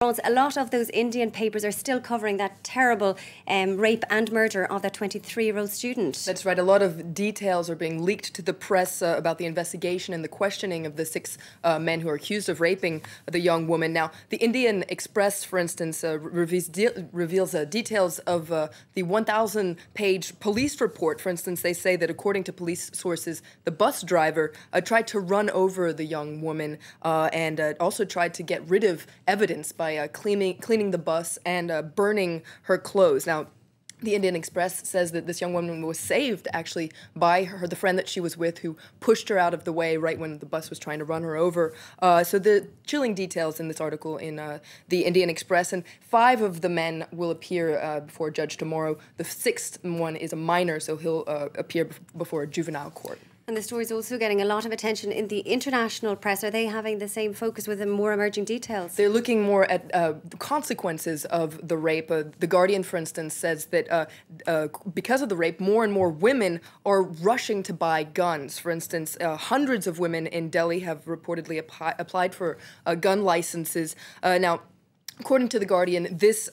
A lot of those Indian papers are still covering that terrible rape and murder of that 23-year-old student. That's right. A lot of details are being leaked to the press about the investigation and the questioning of the 6 men who are accused of raping the young woman. Now, the Indian Express, for instance, reveals details of the 1,000-page police report. For instance, they say that according to police sources, the bus driver tried to run over the young woman and also tried to get rid of evidence by cleaning the bus and burning her clothes. Now, the Indian Express says that this young woman was saved, actually, by the friend that she was with, who pushed her out of the way right when the bus was trying to run her over. So the chilling details in this article in the Indian Express, and 5 of the men will appear before a judge tomorrow. The 6th one is a minor, so he'll appear before a juvenile court. And the story is also getting a lot of attention in the international press. Are they having the same focus with the more emerging details? They're looking more at the consequences of the rape. The Guardian, for instance, says that because of the rape, more and more women are rushing to buy guns. For instance, hundreds of women in Delhi have reportedly applied for gun licenses. Now, according to The Guardian, this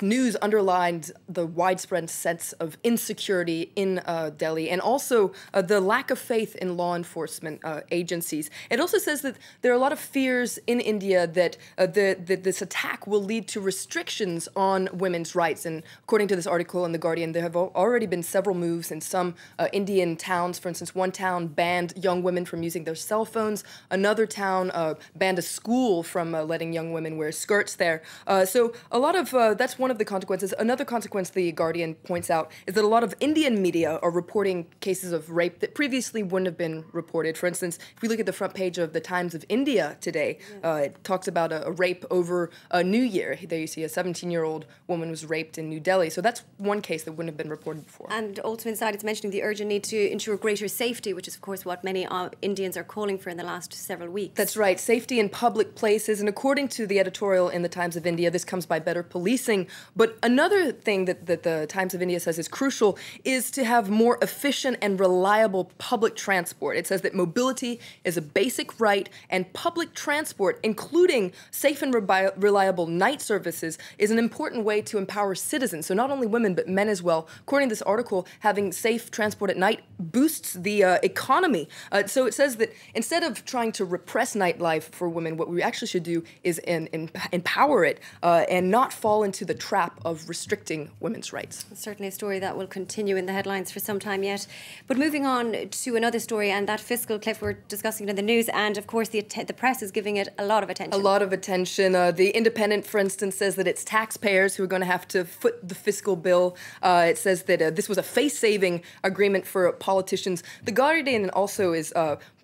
news underlined the widespread sense of insecurity in Delhi and also the lack of faith in law enforcement agencies. It also says that there are a lot of fears in India that this attack will lead to restrictions on women's rights. And according to this article in The Guardian, there have already been several moves in some Indian towns. For instance, one town banned young women from using their cell phones. Another town banned a school from letting young women wear skirts there. So a lot of, that's one of the consequences. Another consequence the Guardian points out is that a lot of Indian media are reporting cases of rape that previously wouldn't have been reported. For instance, if we look at the front page of the Times of India today, it talks about a rape over New Year. There you see a 17-year-old woman was raped in New Delhi. So that's one case that wouldn't have been reported before. And also inside it's mentioning the urgent need to ensure greater safety, which is of course what many Indians are calling for in the last several weeks. That's right, safety in public places. And according to the editorial in the Times of India, this comes by better policing. But another thing that the Times of India says is crucial is to have more efficient and reliable public transport. It says that mobility is a basic right, and public transport, including safe and reliable night services, is an important way to empower citizens. So not only women, but men as well. According to this article, having safe transport at night boosts the economy. So it says that instead of trying to repress nightlife for women, what we actually should do is empower it and not fall into the trap of restricting women's rights. It's certainly a story that will continue in the headlines for some time yet. But moving on to another story, and that fiscal cliff, we're discussing it in the news, and of course the press is giving it a lot of attention. A lot of attention. The Independent, for instance, says that it's taxpayers who are going to have to foot the fiscal bill. It says that this was a face-saving agreement for politicians. The Guardian also is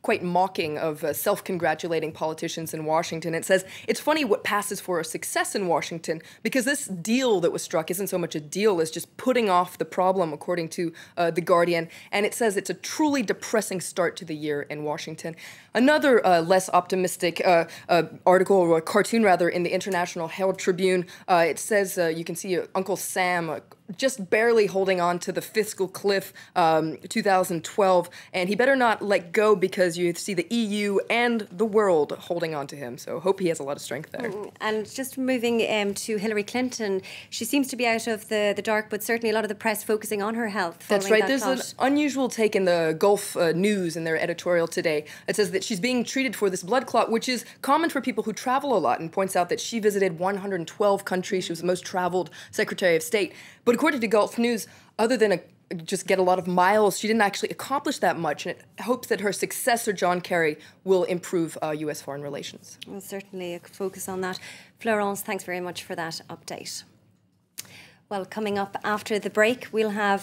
quite mocking of self-congratulating politicians in Washington. It says it's funny what passes for a success in Washington because this deal that was struck isn't so much a deal as just putting off the problem, according to The Guardian. And it says it's a truly depressing start to the year in Washington. Another less optimistic article, or cartoon rather, in the International Herald Tribune, it says you can see Uncle Sam just barely holding on to the fiscal cliff, 2012, and he better not let go because you see the EU and the world holding on to him. So hope he has a lot of strength there. And just moving to Hillary Clinton, she seems to be out of the dark, but certainly a lot of the press focusing on her health. That's right. There's an unusual take in the Gulf News in their editorial today. It says that she's being treated for this blood clot, which is common for people who travel a lot, and points out that she visited 112 countries. She was the most traveled Secretary of State. But according to Gulf News, other than just get a lot of miles, she didn't actually accomplish that much, and it hopes that her successor, John Kerry, will improve U.S. foreign relations. Well, certainly a focus on that. Florence, thanks very much for that update. Well, coming up after the break, we'll have